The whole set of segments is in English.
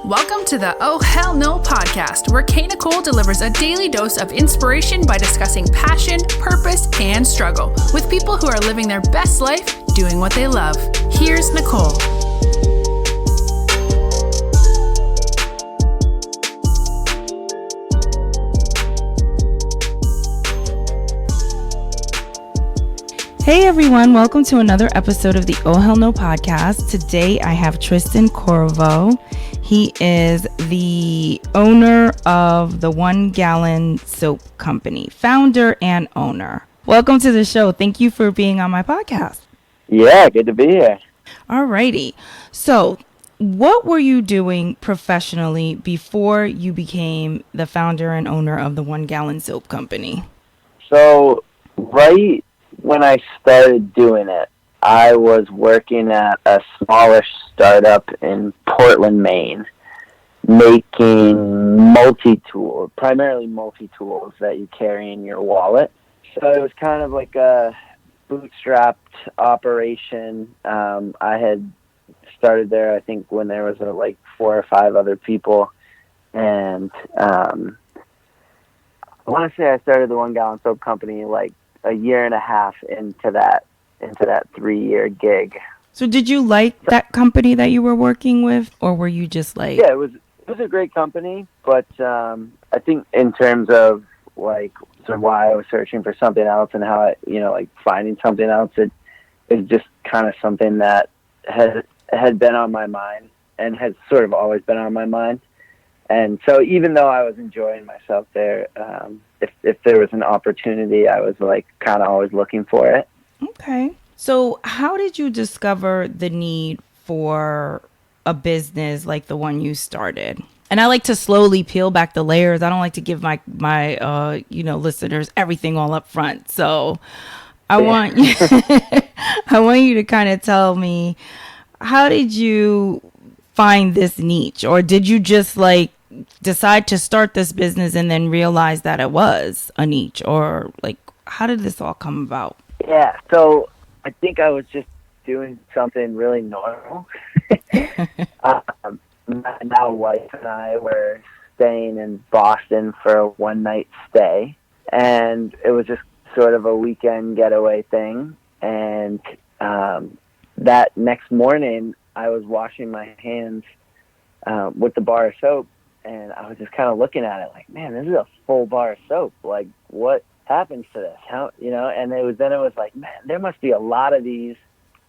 Welcome to the Oh Hell No podcast, where Kay Nicole delivers a daily dose of inspiration by discussing passion, purpose, and struggle with people who are living their best life doing what they love. Here's Nicole. Hey everyone, welcome to another episode of the Oh Hell No podcast. Today I have Tristan Corriveau. He is the owner of the 1 Gallon Soap Company, founder and owner. Welcome to the show. Thank you for being on my podcast. Yeah, good to be here. Alrighty. So, what were you doing professionally before you became the founder and owner of the 1 Gallon Soap Company? So, right when I started doing it, I was working at a smallish startup in Portland, Maine, making multi-tools, primarily multi-tools that you carry in your wallet. So it was kind of like a bootstrapped operation. I had started there, I think, when there was like 4 or 5 other people. And I want to say I started the 1 Gallon Soap Company like a year and a half into that 3-year gig. So did you like that company that you were working with, or were you just like... Yeah, it was a great company, but I think in terms of like sort of why I was searching for something else and how I, like finding something else, it is just kind of something that had been on my mind and has sort of always been on my mind. And so even though I was enjoying myself there, if there was an opportunity, I was like kind of always looking for it. Okay. So how did you discover the need for a business like the one you started? And I like to slowly peel back the layers. I don't like to give my listeners everything all up front. So I want you to kind of tell me, how did you find this niche, or did you just like decide to start this business and then realize that it was a niche, or like how did this all come about? Yeah, so I think I was just doing something really normal. My now wife and I were staying in Boston for a one-night stay, and it was just sort of a weekend getaway thing. And that next morning, I was washing my hands with the bar of soap, and I was just kind of looking at it like, man, this is a full bar of soap. Like, what happens to this? How, and it was like, man, there must be a lot of these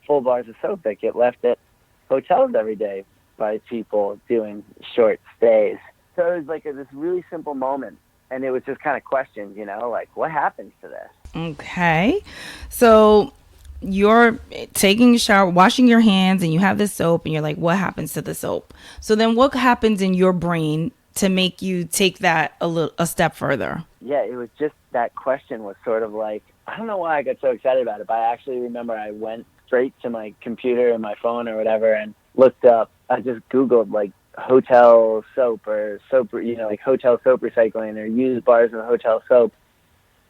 full bars of soap that get left at hotels every day by people doing short stays. So it was like this really simple moment, and it was just kind of questions, like, what happens to this? Okay. So you're taking a shower, washing your hands, and you have this soap, and you're like, what happens to the soap? So then what happens in your brain to make you take that a step further? Yeah, it was just that question was sort of like, I don't know why I got so excited about it, but I actually remember I went straight to my computer and my phone or whatever and looked up, I just Googled like hotel soap or soap, like hotel soap recycling or used bars of hotel soap.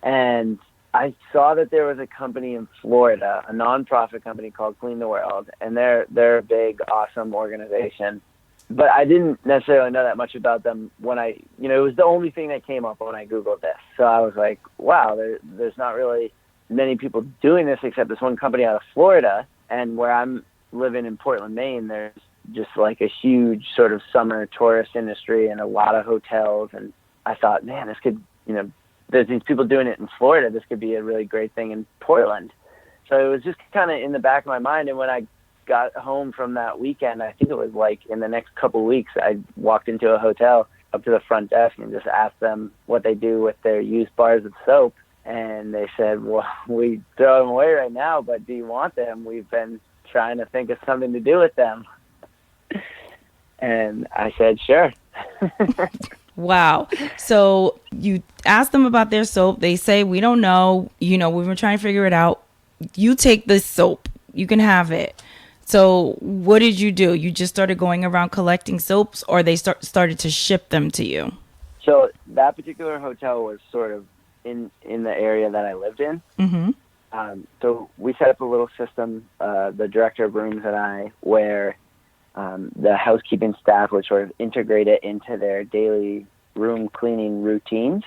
And I saw that there was a company in Florida, a nonprofit company called Clean the World, and they're a big, awesome organization. But I didn't necessarily know that much about them when it was the only thing that came up when I Googled this. So I was like, wow, there's not really many people doing this except this one company out of Florida. And where I'm living in Portland, Maine, there's just like a huge sort of summer tourist industry and a lot of hotels. And I thought, man, this could, there's these people doing it in Florida. This could be a really great thing in Portland. So it was just kind of in the back of my mind. And when I got home from that weekend, I think it was like in the next couple of weeks, I walked into a hotel up to the front desk and just asked them what they do with their used bars of soap. And they said, well, we throw them away right now, but do you want them? We've been trying to think of something to do with them. And I said, sure. Wow. So you ask them about their soap. They say, we don't know. We've been trying to figure it out. You take this soap. You can have it. So what did you do? You just started going around collecting soaps, or they started to ship them to you? So that particular hotel was sort of in the area that I lived in. Mm-hmm. So we set up a little system, the director of rooms and I, where the housekeeping staff would sort of integrate it into their daily room cleaning routines.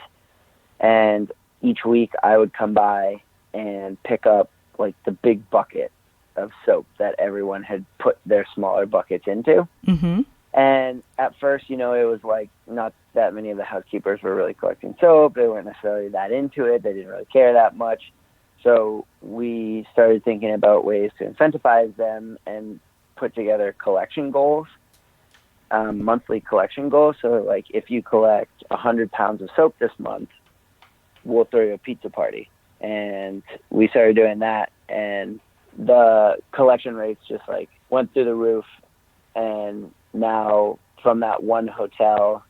And each week I would come by and pick up like the big bucket of soap that everyone had put their smaller buckets into. Mm-hmm. And at first, it was like not that many of the housekeepers were really collecting soap. They weren't necessarily that into it. They didn't really care that much. So we started thinking about ways to incentivize them and put together collection goals, monthly collection goals. So like if you collect 100 pounds of soap this month, we'll throw you a pizza party. And we started doing that, and the collection rates just like went through the roof. And now from that one hotel,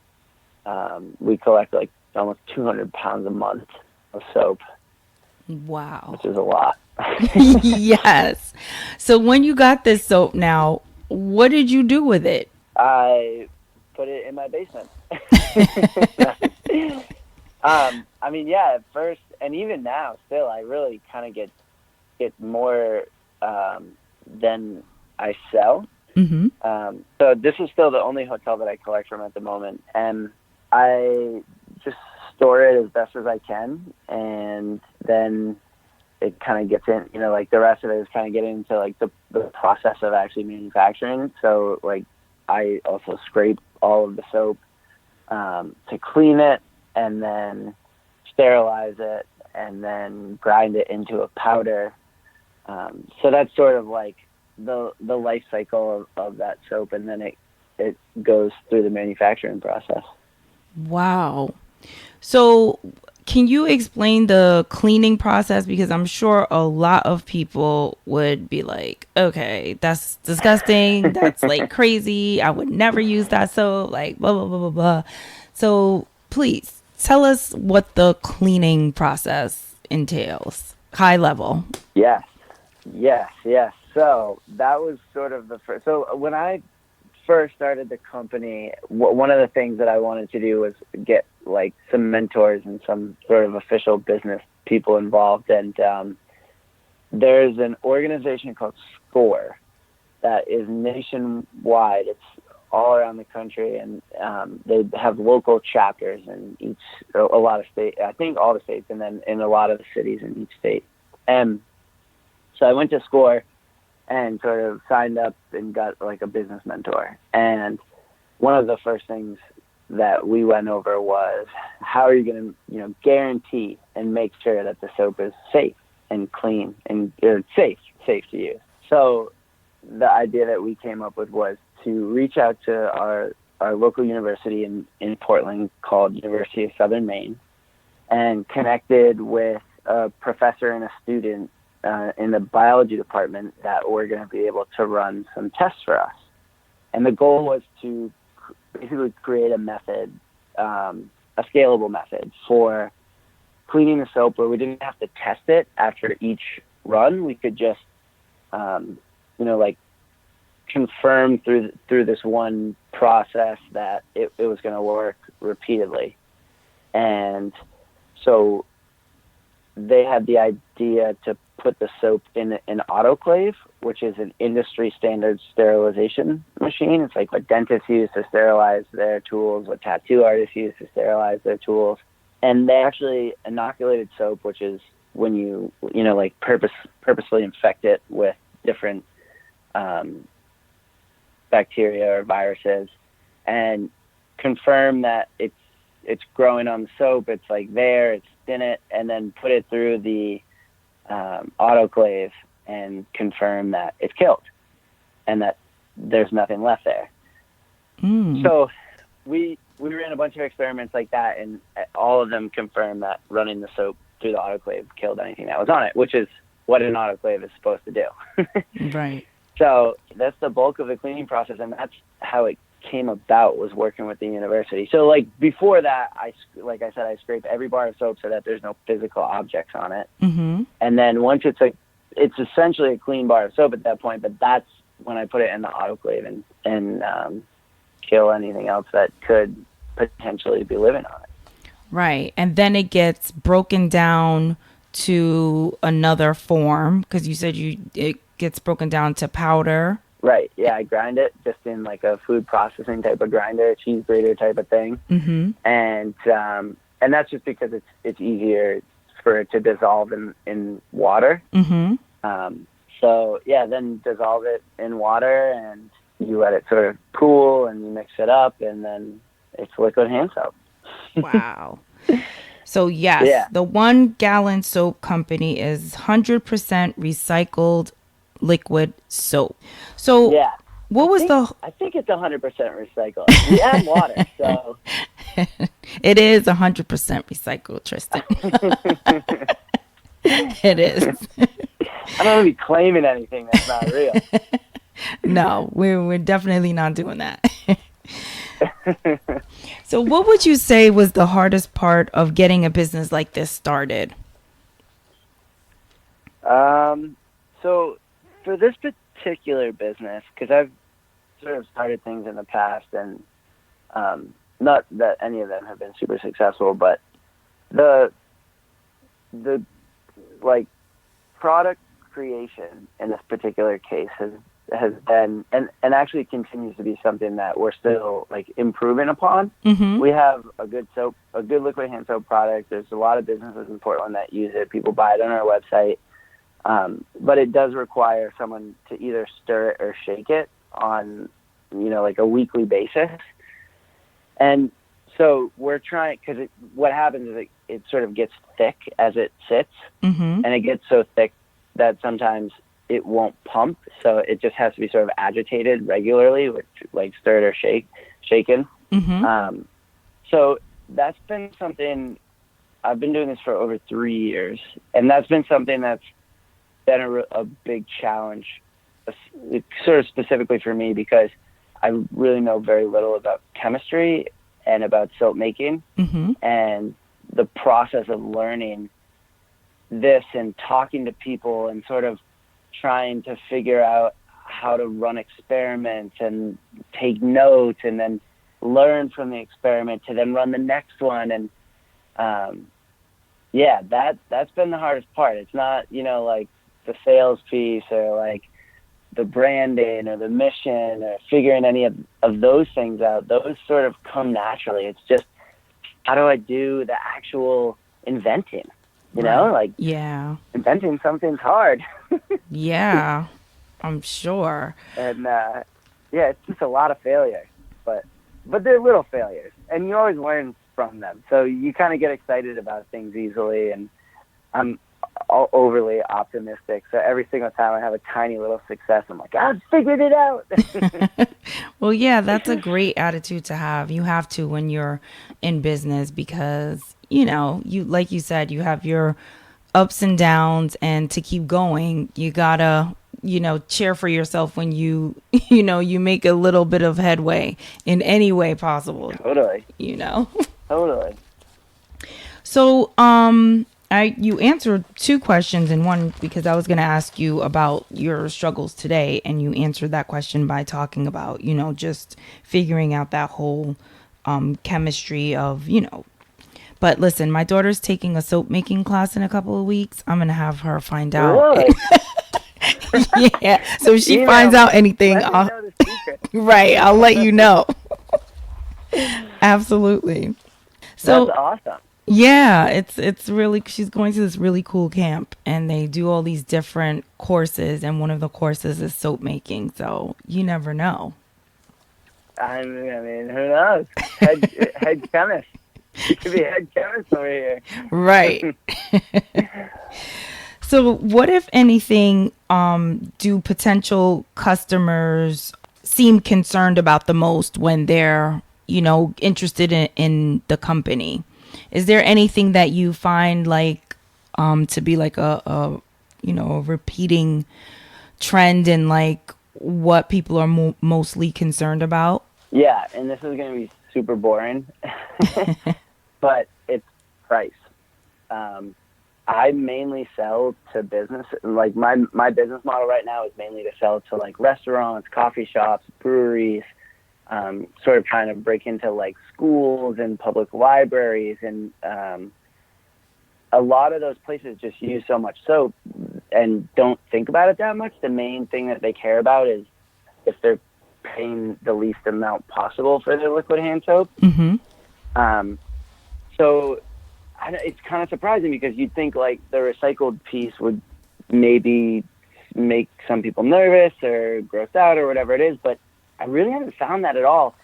we collect like almost 200 pounds a month of soap. Wow. Which is a lot. Yes. So when you got this soap now, what did you do with it? I put it in my basement. I mean, yeah, at first, and even now, still, I really kind of get more than I sell. Mm-hmm. So this is still the only hotel that I collect from at the moment, and I just store it as best as I can, and then it kind of gets in, like the rest of it is kind of getting into like the process of actually manufacturing. So like I also scrape all of the soap to clean it, and then sterilize it, and then grind it into a powder. So that's sort of like the life cycle of that soap, and then it goes through the manufacturing process. Wow. So can you explain the cleaning process? Because I'm sure a lot of people would be like, okay, that's disgusting. That's like crazy. I would never use that soap, like blah, blah, blah, blah, blah. So please tell us what the cleaning process entails, high level. Yes. So that was sort of the first. So when I first started the company, one of the things that I wanted to do was get like some mentors and some sort of official business people involved. And there's an organization called SCORE that is nationwide. It's all around the country, and they have local chapters in a lot of states, I think all the states, and then in a lot of the cities in each state. And so I went to SCORE and sort of signed up and got like a business mentor. And one of the first things that we went over was, how are you going to, guarantee and make sure that the soap is safe and clean and safe to use? So the idea that we came up with was to reach out to our local university in Portland called University of Southern Maine, and connected with a professor and a student in the biology department that were going to be able to run some tests for us. And the goal was to basically create a method, a scalable method for cleaning the soap where we didn't have to test it after each run. We could just, confirm through this one process that it was going to work repeatedly. And so they had the idea to put the soap in an autoclave, which is an industry standard sterilization machine. It's like what dentists use to sterilize their tools, what tattoo artists use to sterilize their tools. And they actually inoculated soap, which is when you purposefully infect it with different bacteria or viruses, and confirm that it's growing on the soap, it's like there, it's in it, and then put it through the autoclave and confirm that it's killed and that there's nothing left there. So we ran a bunch of experiments like that, and all of them confirmed that running the soap through the autoclave killed anything that was on it, which is what an autoclave is supposed to do. Right. So that's the bulk of the cleaning process, and that's how it came about, was working with the university. So like before that, I scrape every bar of soap so that there's no physical objects on it. Mm-hmm. And then once it's essentially a clean bar of soap at that point, but that's when I put it in the autoclave and kill anything else that could potentially be living on it. Right. And then it gets broken down to another form, because you said it gets broken down to powder, Right. Yeah, I grind it just in like a food processing type of grinder, cheese grater type of thing. Mm-hmm. And that's just because it's easier for it to dissolve in water. Mm-hmm. So yeah, then dissolve it in water and you let it sort of cool and you mix it up and then it's liquid hand soap. Wow. So yes, Yeah. the 1 gallon soap company is 100% recycled liquid soap. So Yeah. what was I think it's 100% recycled. We add water, so it is 100% recycled, Tristan. It is. I don't want to be claiming anything that's not real. No, we're definitely not doing that. So what would you say was the hardest part of getting a business like this started? So for this particular business, because I've sort of started things in the past, and not that any of them have been super successful, but the like product creation in this particular case has been and actually continues to be something that we're still like improving upon. Mm-hmm. We have a good liquid hand soap product. There's a lot of businesses in Portland that use it. People buy it on our website. But it does require someone to either stir it or shake it on, like a weekly basis. And so we're trying, because what happens is it sort of gets thick as it sits, Mm-hmm. and it gets so thick that sometimes it won't pump. So it just has to be sort of agitated regularly, with like stirred or shaken. Mm-hmm. So that's been something, I've been doing this for over 3 years, and that's been something that's been a big challenge, sort of specifically for me, because I really know very little about chemistry and about soap making. Mm-hmm. And the process of learning this and talking to people and sort of trying to figure out how to run experiments and take notes and then learn from the experiment to then run the next one. And that's been the hardest part. It's not, like the sales piece or like the branding or the mission or figuring any of those things out. Those sort of come naturally. It's just, how do I do the actual inventing? Like, yeah, inventing something's hard. yeah, I'm sure. And it's just a lot of failures, but they're little failures, and you always learn from them. So you kind of get excited about things easily, and I'm overly optimistic. So every single time I have a tiny little success, I'm like, I've figured it out. Well, yeah, that's a great attitude to have. You have to when you're in business because, you like you said, you have your ups and downs, and to keep going, you gotta, cheer for yourself when you make a little bit of headway in any way possible. Totally. Totally. So, you answered 2 questions in one, because I was going to ask you about your struggles today, and you answered that question by talking about, just figuring out that whole chemistry of, But listen, my daughter's taking a soap making class in a couple of weeks. I'm going to have her find out. Really? Yeah. So if she finds out anything, right, I'll let you know. Absolutely. So that's awesome. yeah, it's really, she's going to this really cool camp, and they do all these different courses, and one of the courses is soap making. So you never know. I mean, who knows? Head chemist. You could be head chemist over here. Right. So what, if anything, do potential customers seem concerned about the most when they're, interested in the company? Is there anything that you find like to be like a repeating trend in like what people are mostly concerned about? Yeah, and this is going to be super boring, but it's price. I mainly sell to business. Like my business model right now is mainly to sell to like restaurants, coffee shops, breweries, sort of trying to break into like schools and public libraries. And a lot of those places just use so much soap and don't think about it that much. The main thing that they care about is if they're paying the least amount possible for their liquid hand soap. So it's kind of surprising because you'd think like the recycled piece would maybe make some people nervous or grossed out or whatever it is, but I really haven't found that at all.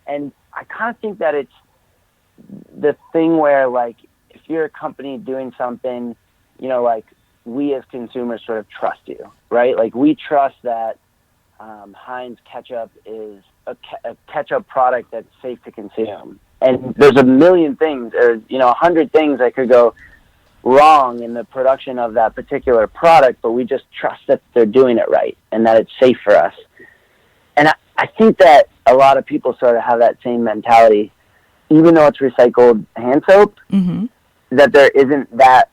And I kind of think that it's the thing where, like, if you're a company doing something, you know, like, we as consumers sort of trust you, right? Like, we trust that Heinz ketchup is a ketchup product that's safe to consume. And there's a million things, or, you know, 100 things that could go wrong in the production of that particular product, but we just trust that they're doing it right and that it's safe for us. And I think that a lot of people sort of have that same mentality, even though it's recycled hand soap, that there isn't that,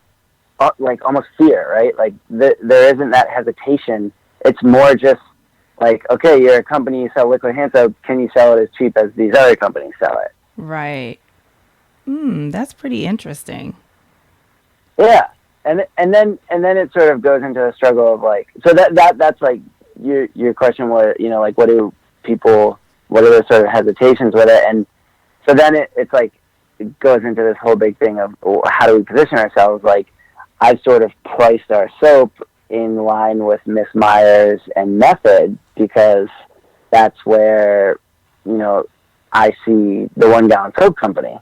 like, almost fear, right? Like, there isn't that hesitation. It's more just like, okay, you're a company, you sell liquid hand soap, can you sell it as cheap as these other companies sell it? Right. That's pretty interesting. Yeah. And then it sort of goes into a struggle of, like, so that's like your question, where, you know, like, what are the sort of hesitations with it? And so then it's like, it goes into this whole big thing of, how do we position ourselves? Like, I've sort of priced our soap in line with Miss Myers and Method, because that's where, you know, I see the 1 gallon soap company.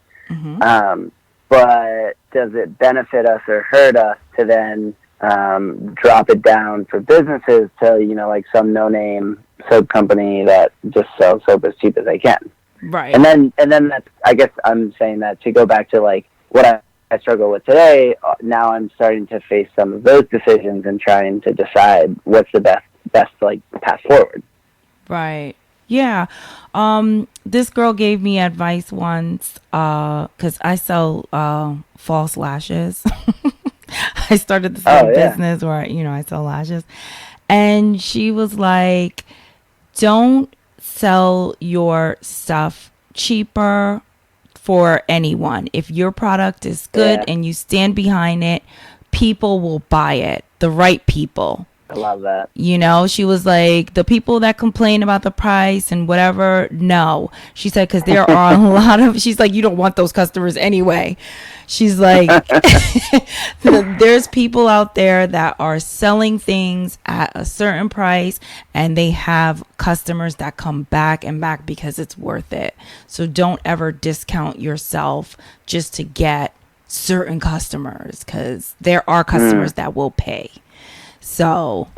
But does it benefit us or hurt us to then drop it down for businesses to, you know, like some no-name soap company that just sells soap as cheap as they can? Right. And then that's, I guess I'm saying that to go back to, like, what I struggle with today. Now I'm starting to face some of those decisions and trying to decide what's the best like path forward. Right. Yeah. This girl gave me advice once, because I sell false lashes. I started this little business where, you know, I sell lashes. And she was like, don't sell your stuff cheaper for anyone. If your product is good and you stand behind it, people will buy it. The right people. I love that. You know, she was like, the people that complain about the price and whatever, no. She said, because there are a lot of, she's like, you don't want those customers anyway. She's like, there's people out there that are selling things at a certain price, and they have customers that come back and back because it's worth it. So don't ever discount yourself just to get certain customers, because there are customers that will pay. So,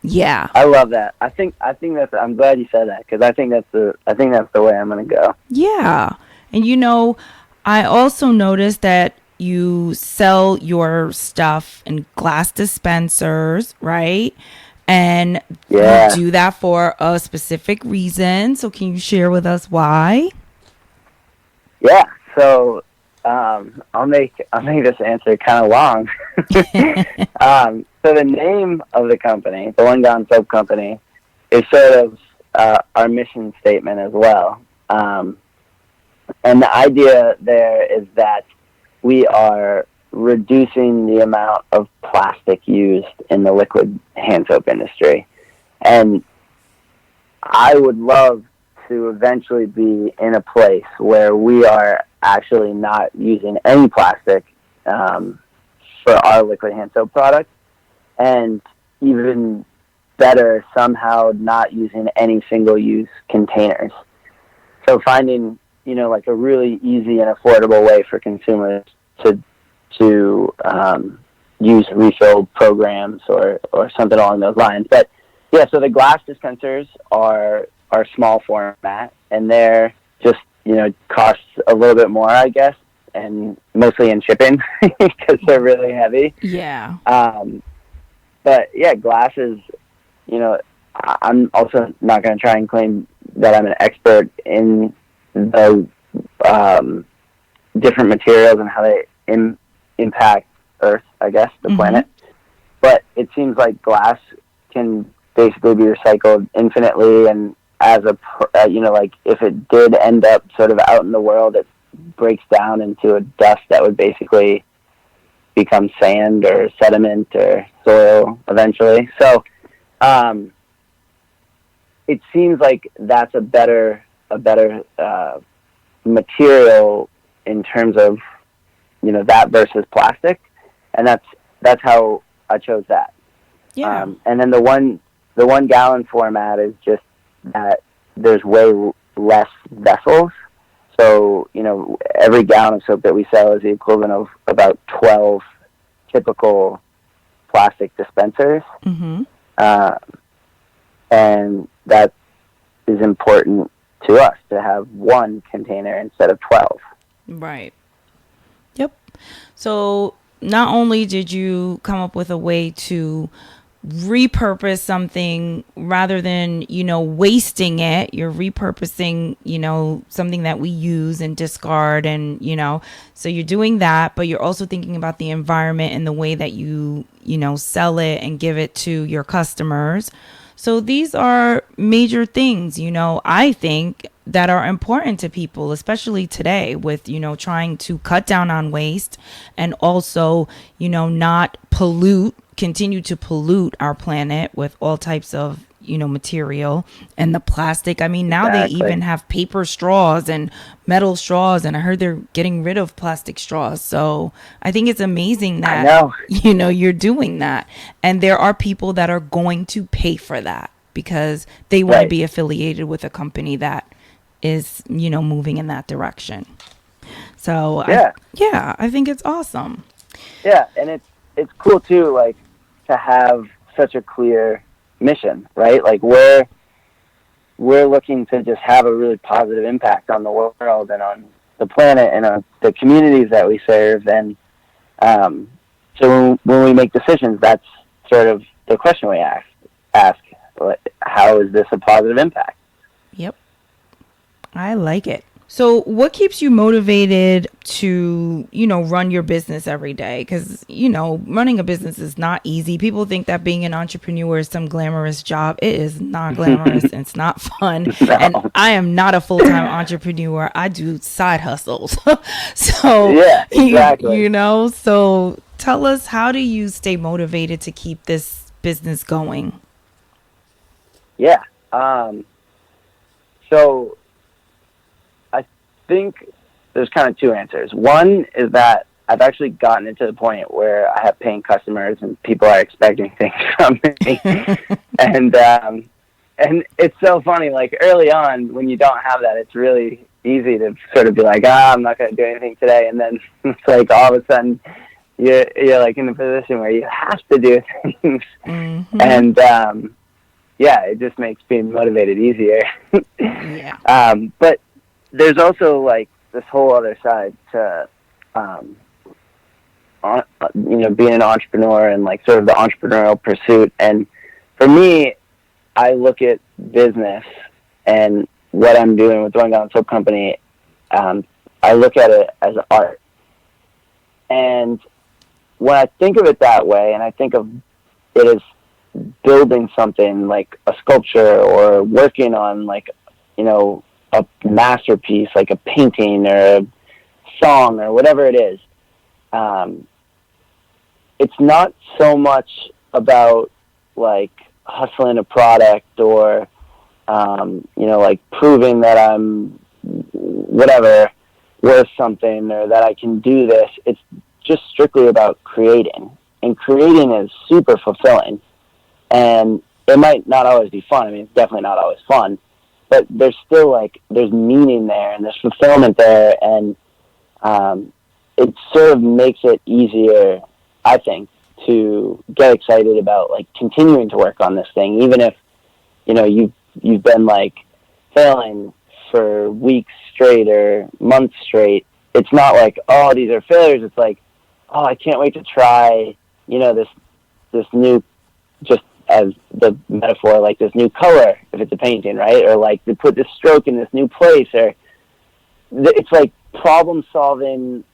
yeah, I love that. I think that's. I'm glad you said that, because I think that's the way I'm gonna go. Yeah, and you know, I also noticed that you sell your stuff in glass dispensers, right? And you do that for a specific reason. So, can you share with us why? Yeah. So, I'll make this answer kind of long. So the name of the company, the 1 Gallon Soap Company, is sort of our mission statement as well. And the idea there is that we are reducing the amount of plastic used in the liquid hand soap industry. And I would love to eventually be in a place where we are actually not using any plastic for our liquid hand soap product, and even better, somehow not using any single-use containers. So finding, you know, like a really easy and affordable way for consumers to use refill programs or something along those lines. But yeah, so the glass dispensers are small format, and they're just, you know, costs a little bit more, I guess, and mostly in shipping because they're really heavy. Yeah. But yeah, glasses, you know, I'm also not going to try and claim that I'm an expert in the different materials and how they impact Earth, I guess, the planet. But it seems like glass can basically be recycled infinitely, and as you know, like if it did end up sort of out in the world, it breaks down into a dust that would basically become sand or sediment or soil eventually. So it seems like that's a better material in terms of, you know, that versus plastic, and that's how I chose that. Yeah. And then the 1 gallon format is just that there's way less vessels. So, you know, every gallon of soap that we sell is the equivalent of about 12 typical plastic dispensers. Mm-hmm. And that is important to us, to have 1 container instead of 12. Right. Yep. So not only did you come up with a way to repurpose something rather than, you know, wasting it, you're repurposing, you know, something that we use and discard, and, you know, so you're doing that, but you're also thinking about the environment and the way that you know, sell it and give it to your customers. So these are major things, you know, I think, that are important to people, especially today with, you know, trying to cut down on waste and also, you know, not continue to pollute our planet with all types of, you know, material and the plastic. I mean, now Exactly. they even have paper straws and metal straws, and I heard they're getting rid of plastic straws. So I think it's amazing that, I know. you know, you're doing that. And there are people that are going to pay for that because they want to Right. be affiliated with a company that is, you know, moving in that direction. So I think it's awesome. Yeah, and it's cool too, like, to have such a clear mission, right? Like, we're looking to just have a really positive impact on the world and on the planet and on the communities that we serve. And so when we make decisions, that's sort of the question we ask, like, how is this a positive impact? Yep. I like it. So what keeps you motivated to, you know, run your business every day? Because, you know, running a business is not easy. People think that being an entrepreneur is some glamorous job. It is not glamorous. And it's not fun. No. And I am not a full-time entrepreneur. I do side hustles. So, Yeah, exactly. you know, so tell us, how do you stay motivated to keep this business going? Yeah. So I think there's kind of 2 answers. One is that I've actually gotten it to the point where I have paying customers and people are expecting things from me. And it's so funny, like, early on when you don't have that, it's really easy to sort of be like, I'm not going to do anything today. And then it's like all of a sudden you're like in a position where you have to do things. Mm-hmm. And, yeah, it just makes being motivated easier. Yeah. But there's also, like, this whole other side to, you know, being an entrepreneur and, like, sort of the entrepreneurial pursuit. And for me, I look at business and what I'm doing with the 1 Gallon Soap Company. I look at it as art. And when I think of it that way, and I think of it as building something like a sculpture or working on, like, you know, a masterpiece, like a painting or a song or whatever it is, it's not so much about, like, hustling a product or, you know, like, proving that I'm whatever worth something or that I can do this. It's just strictly about creating, and creating is super fulfilling. And it might not always be fun. I mean, it's definitely not always fun, but there's still, like, there's meaning there and there's fulfillment there. And it sort of makes it easier, I think, to get excited about, like, continuing to work on this thing, even if, you know, you've been, like, failing for weeks straight or months straight. It's not like, oh, these are failures. It's like, oh, I can't wait to try, you know, this new, just as the metaphor, like, this new color, if it's a painting, right? Or, like, to put this stroke in this new place, or it's like problem solving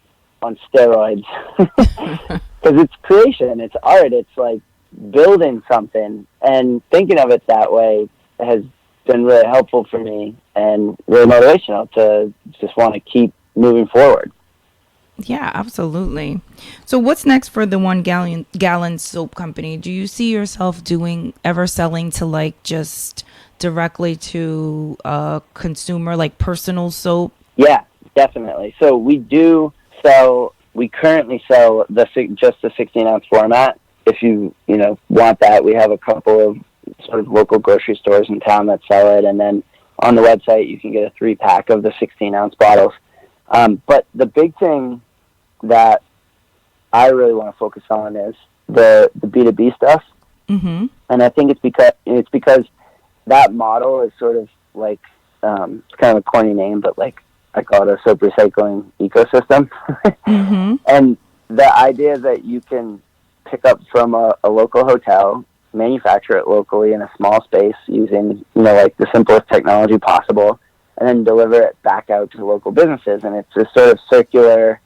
on steroids. Because it's creation, it's art, it's like building something, and thinking of it that way has been really helpful for me and really motivational to just want to keep moving forward. Yeah, absolutely. So what's next for the 1 Gallon Soap Company? Do you see yourself ever selling to, like, just directly to a consumer, like personal soap? Yeah, definitely. So we currently sell just the 16-ounce format. If you want that, we have a couple of sort of local grocery stores in town that sell it, and then on the website you can get a 3-pack of the 16-ounce bottles. But the big thing that I really want to focus on is the B2B stuff. Mm-hmm. And I think it's because that model is sort of like, it's kind of a corny name, but like I call it a soap recycling ecosystem. Mm-hmm. And the idea that you can pick up from a local hotel, manufacture it locally in a small space using, like the simplest technology possible, and then deliver it back out to local businesses. And it's a sort of circular,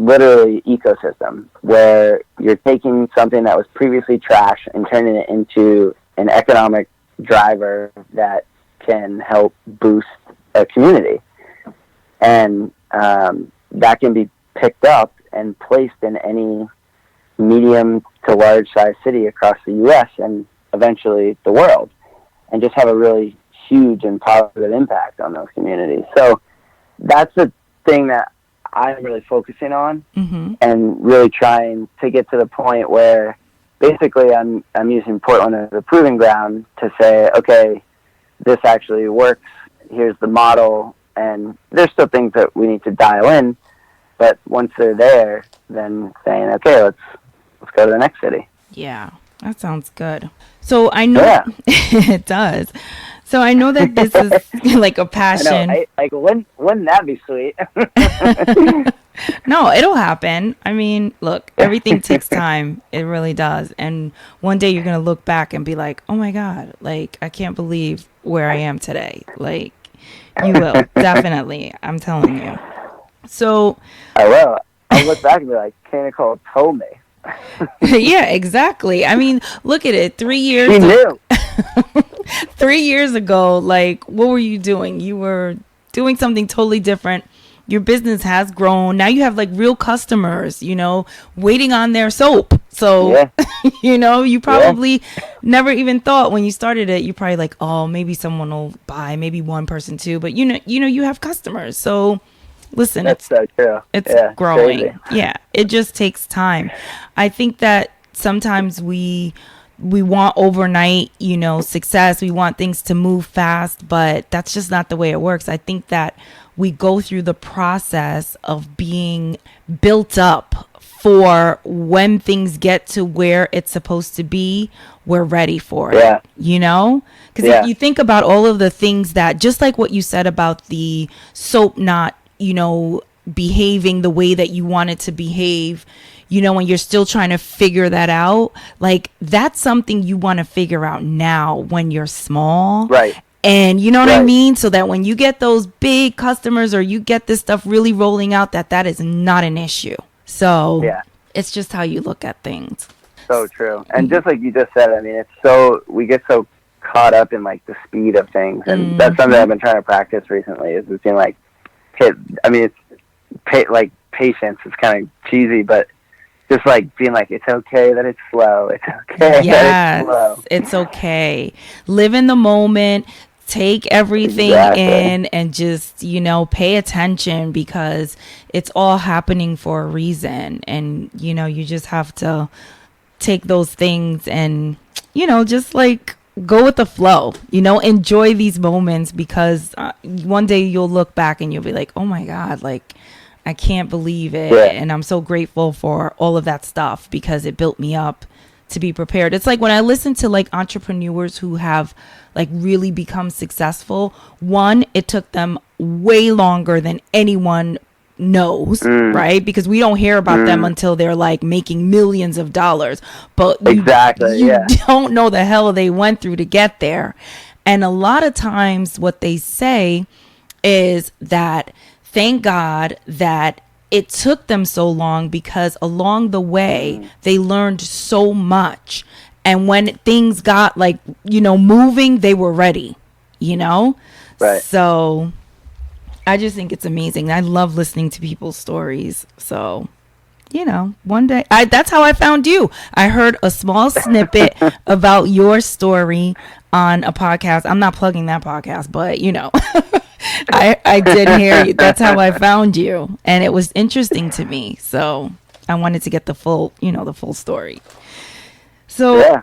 literally ecosystem where you're taking something that was previously trash and turning it into an economic driver that can help boost a community. And that can be picked up and placed in any medium to large size city across the U.S. and eventually the world, and just have a really huge and positive impact on those communities. So that's the thing that I'm really focusing on, mm-hmm. and really trying to get to the point where basically I'm using Portland as a proving ground to say, okay, this actually works. Here's the model, and there's still things that we need to dial in, but once they're there, then saying, okay, let's go to the next city. Yeah, that sounds good. So I know it does. So I know that this is like a passion. I know, wouldn't that be sweet? No, it'll happen. I mean, look, everything takes time. It really does. And one day you're going to look back and be like, oh my God, like, I can't believe where I am today. Like, you will, definitely. I'm telling you. So. I will. I'll look back and be like, K. Nicole told me. Yeah, exactly. I mean, look at it. 3 years. She knew. 3 years ago, like, what were you doing? You were doing something totally different. Your business has grown. Now you have like real customers, waiting on their soap. So, you probably never even thought when you started it, you're probably like, oh, maybe someone will buy, maybe one person too. But you have customers. So listen, that's so true. It's growing. Crazy. Yeah. It just takes time. I think that sometimes we want overnight, success. We want things to move fast, but that's just not the way it works. I think that we go through the process of being built up for when things get to where it's supposed to be, we're ready for it, Because if you think about all of the things that, just like what you said about the soap not, behaving the way that you want it to behave, when you're still trying to figure that out, like that's something you want to figure out now when you're small. Right. And you know what I mean? So that when you get those big customers or you get this stuff really rolling out, that is not an issue. So it's just how you look at things. So true. And just like you just said, I mean, we get so caught up in like the speed of things. And that's something I've been trying to practice recently, is being like, patience is kind of cheesy, but just like being like, it's okay that it's slow. It's okay that it's slow. It's okay. Live in the moment. Take everything in and just, pay attention, because it's all happening for a reason. And, you just have to take those things and, just like go with the flow, enjoy these moments, because one day you'll look back and you'll be like, oh my God, like, I can't believe it. Yeah. And I'm so grateful for all of that stuff, because it built me up to be prepared. It's like when I listen to like entrepreneurs who have like really become successful, one, it took them way longer than anyone knows, right? Because we don't hear about them until they're like making millions of dollars. But you don't know the hell they went through to get there. And a lot of times what they say is that thank God that it took them so long, because along the way they learned so much. And when things got like, moving, they were ready, Right. So I just think it's amazing. I love listening to people's stories. So you know, one day that's how I found you. I heard a small snippet about your story on a podcast. I'm not plugging that podcast, but you know, I did hear you. That's how I found you. And it was interesting to me. So I wanted to get the full, you know, the full story. So, Yeah.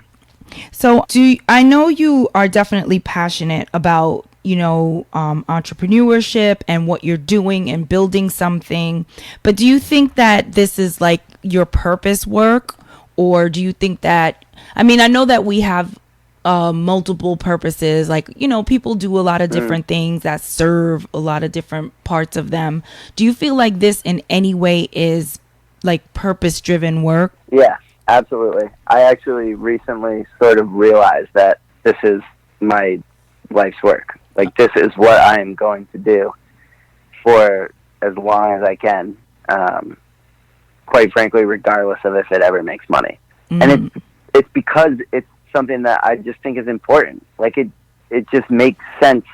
so I know you are definitely passionate about, you know, entrepreneurship and what you're doing and building something. But do you think that this is like your purpose work? Or do you think that, I mean, I know that we have multiple purposes. Like, you know, people do a lot of different things that serve a lot of different parts of them. Do you feel like this in any way is like purpose driven work? Yeah, absolutely. I actually recently sort of realized that this is my life's work. Like, this is what I am going to do for as long as I can, quite frankly, regardless of if it ever makes money. And it's because it's something that I just think is important. Like, it just makes sense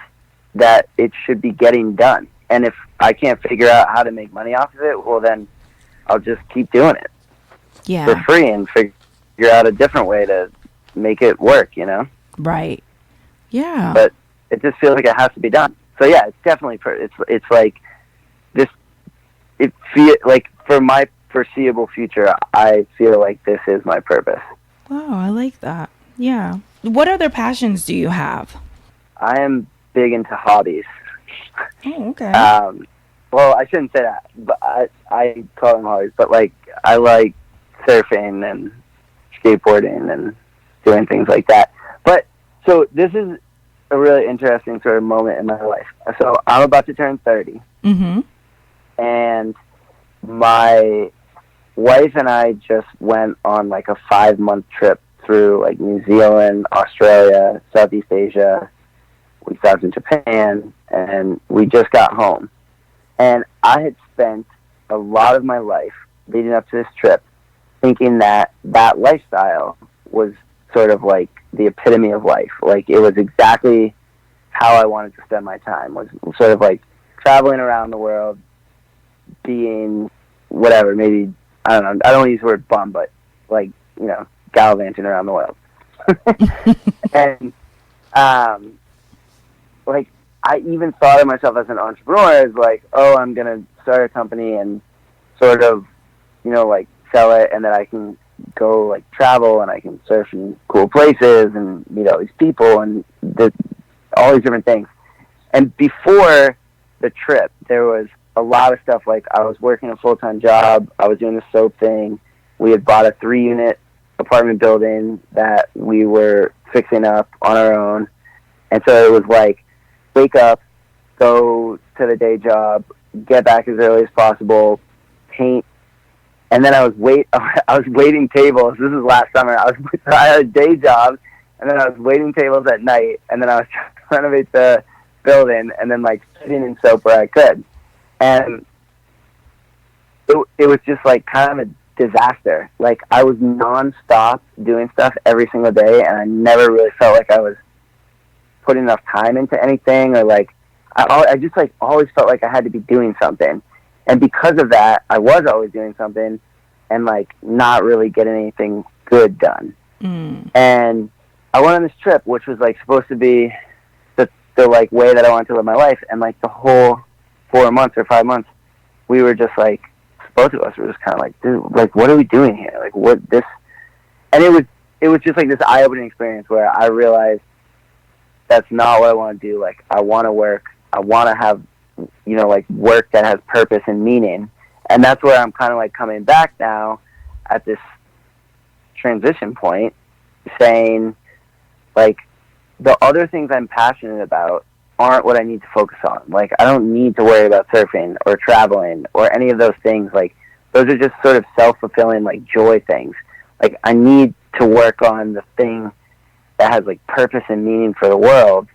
that it should be getting done. And if I can't figure out how to make money off of it, well, then I'll just keep doing it for free and figure out a different way to make it work, you know? Right. Yeah. But it just feels like it has to be done. So yeah, it's definitely it's like this. It feel like for my foreseeable future, I feel like this is my purpose. Wow, I like that. Yeah. What other passions do you have? I am big into hobbies. Oh, okay. Well, I shouldn't say that, but I call them hobbies. But like, I like surfing and skateboarding and doing things like that. But so this is a really interesting sort of moment in my life. So I'm about to turn 30. Mm-hmm. And my wife and I just went on like a 5-month trip through like New Zealand, Australia, Southeast Asia. We stopped in Japan, and we just got home. And I had spent a lot of my life leading up to this trip thinking that that lifestyle was sort of like the epitome of life. Like, it was exactly how I wanted to spend my time, was sort of like traveling around the world, being whatever, maybe, I don't know, I don't use the word bum, but like, you know, gallivanting around the world. And, like, I even thought of myself as an entrepreneur as like, oh, I'm going to start a company and sort of, you know, like sell it, and then I can go like travel and I can surf in cool places and meet all these people and all these different things. And before the trip, there was a lot of stuff. Like, I was working a full-time job. I was doing the soap thing. We had bought a 3-unit apartment building that we were fixing up on our own. And so it was like, wake up, go to the day job, get back as early as possible, paint. And then I was waiting tables. This is last summer. I had a day job, and then I was waiting tables at night, and then I was trying to renovate the building, and then like sitting in soap where I could. And it was just like kind of a disaster. Like, I was nonstop doing stuff every single day, and I never really felt like I was putting enough time into anything, or like I just like always felt like I had to be doing something. And because of that, I was always doing something and like not really getting anything good done. And I went on this trip, which was like supposed to be the like way that I wanted to live my life. And like the whole 4 months or 5 months, we were just like, both of us were just kind of like, dude, like, what are we doing here? Like, what this? And it was just like this eye-opening experience where I realized that's not what I want to do. Like, I want to work. I want to have, you know, like work that has purpose and meaning. And that's where I'm kind of like coming back now at this transition point, saying like, the other things I'm passionate about aren't what I need to focus on. Like, I don't need to worry about surfing or traveling or any of those things. Like, those are just sort of self-fulfilling, like, joy things. Like, I need to work on the thing that has like purpose and meaning for the world.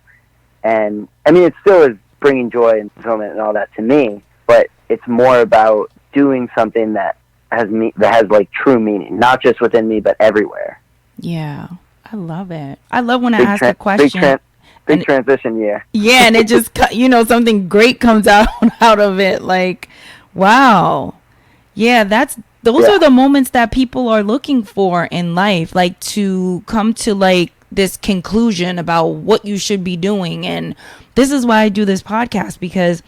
And I mean, it still is bringing joy and fulfillment and all that to me, but it's more about doing something that has like true meaning, not just within me, but everywhere. Yeah, I love it. I love when I ask a question. Big transition year. Yeah, and it just, you know, something great comes out of it. Like, wow. Yeah, those are the moments that people are looking for in life, like to come to like this conclusion about what you should be doing. And this is why I do this podcast, because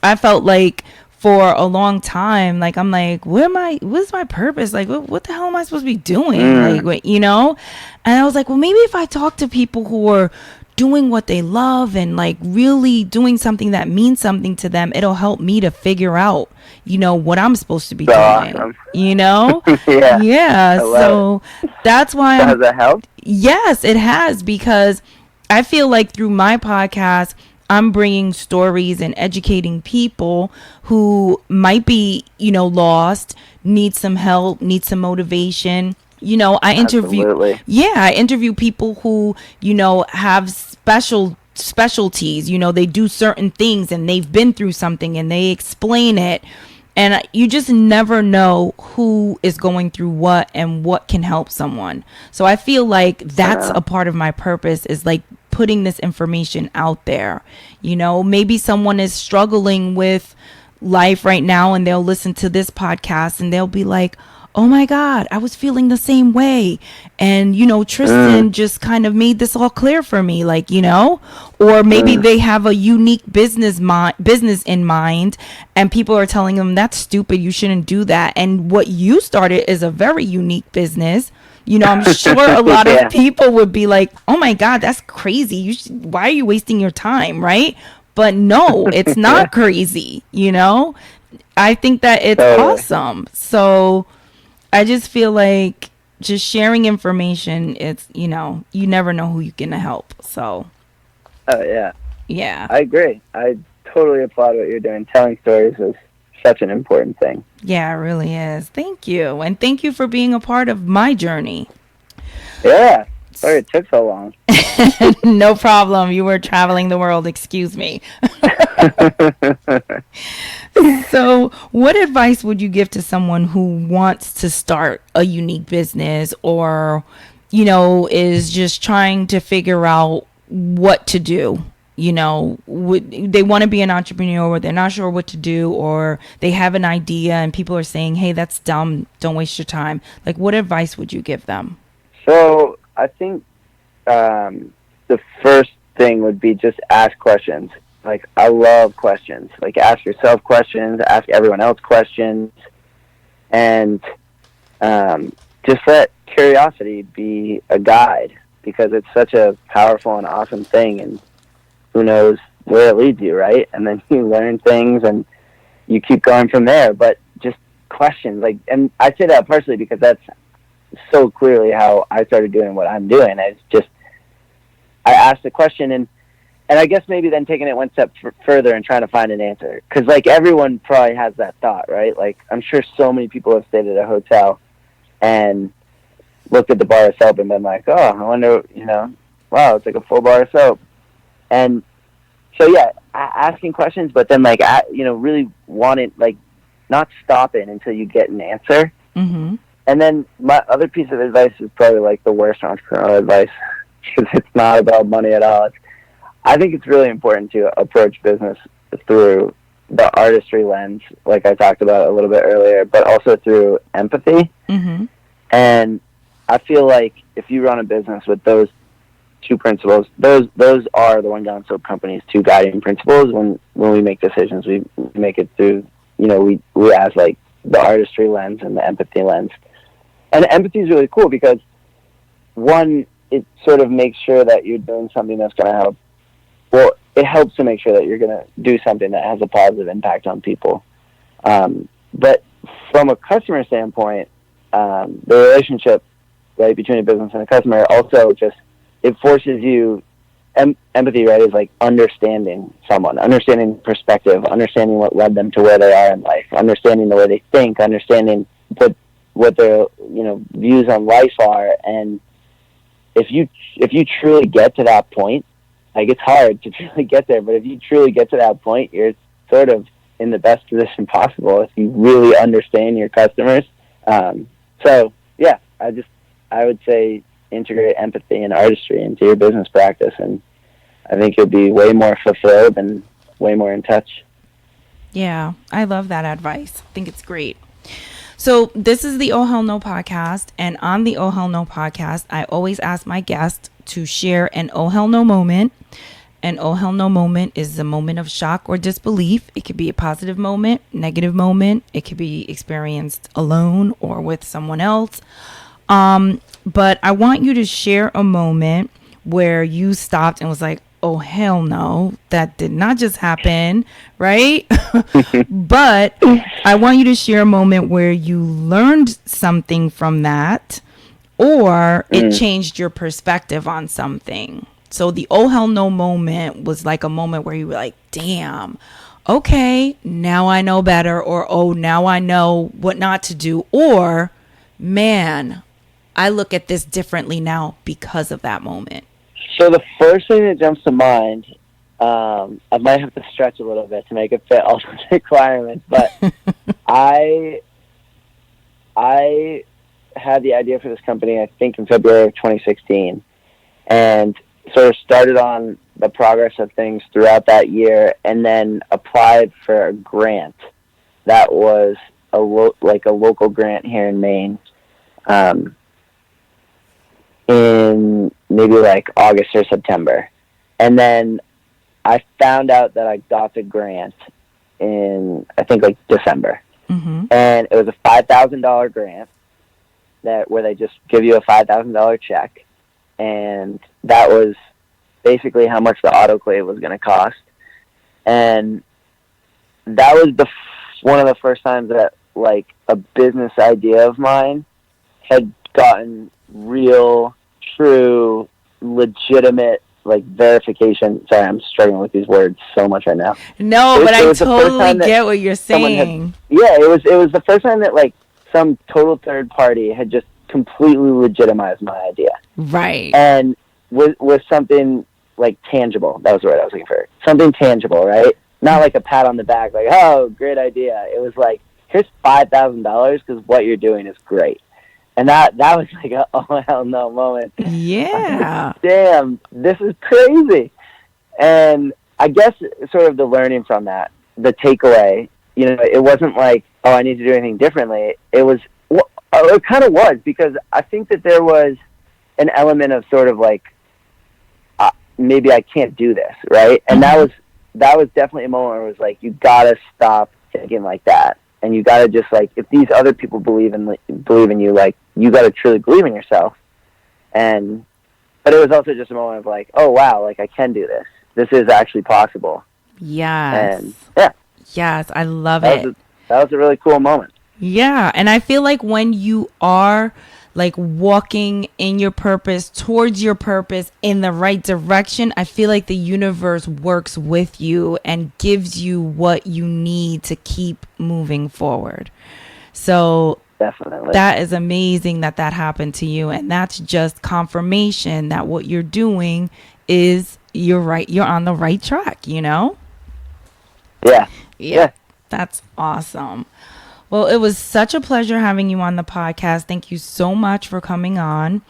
I felt like for a long time, like, I'm like, what's my purpose? Like, what the hell am I supposed to be doing? Like, what, you know? And I was like, well, maybe if I talk to people who are doing what they love and like really doing something that means something to them, it'll help me to figure out, you know, what I'm supposed to be doing, awesome. You know? Yeah. So that's why has that helped? Yes, it has, because I feel like through my podcast, I'm bringing stories and educating people who might be, you know, lost, need some help, need some motivation. You know, I interview people who, you know, have specialties, you know, they do certain things and they've been through something and they explain it. And you just never know who is going through what and what can help someone. So I feel like that's a part of my purpose, is like putting this information out there. You know, maybe someone is struggling with life right now and they'll listen to this podcast and they'll be like, oh my God, I was feeling the same way. And, you know, Tristan just kind of made this all clear for me, like, you know, or maybe they have a unique business in mind and people are telling them that's stupid, you shouldn't do that. And what you started is a very unique business. You know, I'm sure a lot of people would be like, oh my God, that's crazy. Why are you wasting your time? Right. But no, it's not crazy. You know, I think that it's awesome. So I just feel like just sharing information, it's, you know, you never know who you're going to help. So. Oh, yeah. Yeah. I agree. I totally applaud what you're doing. Telling stories is such an important thing. Yeah, it really is. Thank you. And thank you for being a part of my journey. Yeah. Sorry it took so long. No problem. You were traveling the world. Excuse me. So what advice would you give to someone who wants to start a unique business, or, you know, is just trying to figure out what to do? You know, they want to be an entrepreneur, or they're not sure what to do, or they have an idea and people are saying, hey, that's dumb, don't waste your time. Like, what advice would you give them? So I think the first thing would be just ask questions. Like, I love questions. Like, ask yourself questions, ask everyone else questions, and just let curiosity be a guide, because it's such a powerful and awesome thing, and who knows where it leads you, right? And then you learn things and you keep going from there. But just questions, like, and I say that partially because that's so clearly how I started doing what I'm doing. I asked a question, and I guess maybe then taking it one step further and trying to find an answer. Because, like, everyone probably has that thought, right? Like, I'm sure so many people have stayed at a hotel and looked at the bar of soap and been like, oh, I wonder, you know, wow, it's like a full bar of soap. And so, yeah, asking questions, but then, like, you know, really wanting, like, not stopping until you get an answer. Mm-hmm. And then my other piece of advice is probably, like, the worst entrepreneurial advice, because it's not about money at all. I think it's really important to approach business through the artistry lens, like I talked about a little bit earlier, but also through empathy. Mm-hmm. And I feel like if you run a business with those two principles, those are the One Gallon Soap Company's two guiding principles. When we make decisions, we make it through, you know, we ask, like, the artistry lens and the empathy lens. And empathy is really cool because, one, it sort of makes sure that you're doing something that's going to help. Well, it helps to make sure that you're going to do something that has a positive impact on people. But from a customer standpoint, the relationship, right, between a business and a customer also just, it forces you, empathy, right, is like understanding someone, understanding perspective, understanding what led them to where they are in life, understanding the way they think, understanding what their, you know, views on life are. And if you truly get to that point, like, it's hard to truly get there, but if you truly get to that point, you're sort of in the best position possible if you really understand your customers. So yeah, I would say integrate empathy and artistry into your business practice, and I think you'll be way more fulfilled and way more in touch. Yeah, I love that advice. I think it's great. So this is the Oh Hell No podcast. And on the Oh Hell No podcast, I always ask my guests to share an Oh Hell No moment. An Oh Hell No moment is a moment of shock or disbelief. It could be a positive moment, negative moment. It could be experienced alone or with someone else. But I want you to share a moment where you stopped and was like, oh, hell no, that did not just happen, right? But I want you to share a moment where you learned something from that, or it changed your perspective on something. So the oh, hell no moment was like a moment where you were like, damn, okay, now I know better, or oh, now I know what not to do, or man, I look at this differently now because of that moment. So the first thing that jumps to mind, I might have to stretch a little bit to make it fit all the requirements, but I had the idea for this company, I think, in February of 2016, and sort of started on the progress of things throughout that year, and then applied for a grant that was a local grant here in Maine, in maybe like August or September. And then I found out that I got the grant in, I think, like December. Mm-hmm. And it was a $5,000 grant where they just give you a $5,000 check. And that was basically how much the autoclave was going to cost. And that was one of the first times that, like, a business idea of mine had gotten real, true, legitimate, like, verification. Sorry, I'm struggling with these words so much right now. No, but I totally get what you're saying. It was the first time that, like, some total third party had just completely legitimized my idea. Right. And with something, like, tangible. That was the word I was looking for. Something tangible, right? Not like a pat on the back, like, oh, great idea. It was like, here's $5,000 because what you're doing is great. And that was like a oh hell no moment. Yeah. Damn, this is crazy. And I guess sort of the learning from that, the takeaway, you know, it wasn't like, oh, I need to do anything differently. It kind of was, because I think that there was an element of sort of like, maybe I can't do this, right? And that was definitely a moment where it was like, you gotta stop thinking like that. And you gotta just, like, if these other people believe in you, like, you gotta truly believe in yourself. But it was also just a moment of like, oh wow, like, I can do this. This is actually possible. Yes. And yeah. Yes, I love it. That was a really cool moment. Yeah, and I feel like when you are, like, walking in your purpose, towards your purpose, in the right direction, I feel like the universe works with you and gives you what you need to keep moving forward. So definitely, that is amazing that happened to you. And that's just confirmation that what you're doing is, you're on the right track, you know? Yeah. That's awesome. Well, it was such a pleasure having you on the podcast. Thank you so much for coming on.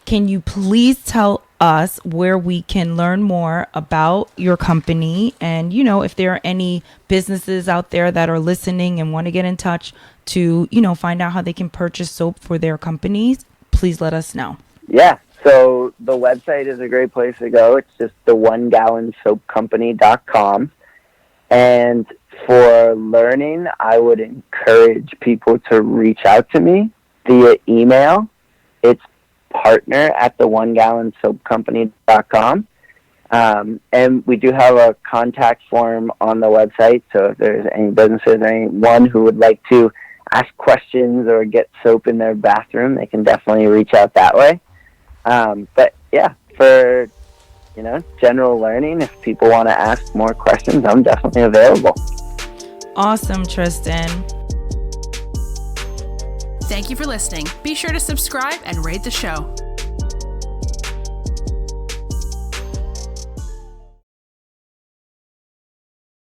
Can you please tell us where we can learn more about your company? And, you know, if there are any businesses out there that are listening and want to get in touch to, you know, find out how they can purchase soap for their companies, please let us know. Yeah. So the website is a great place to go. It's just the onegallonsoapcompany.com. And for learning, I would encourage people to reach out to me via email. It's partner@theonegallonsoapcompany.com. And we do have a contact form on the website. So if there's any businesses or anyone who would like to ask questions or get soap in their bathroom, they can definitely reach out that way. But yeah, for, you know, general learning, if people want to ask more questions, I'm definitely available. Awesome, Tristan. Thank you for listening. Be sure to subscribe and rate the show.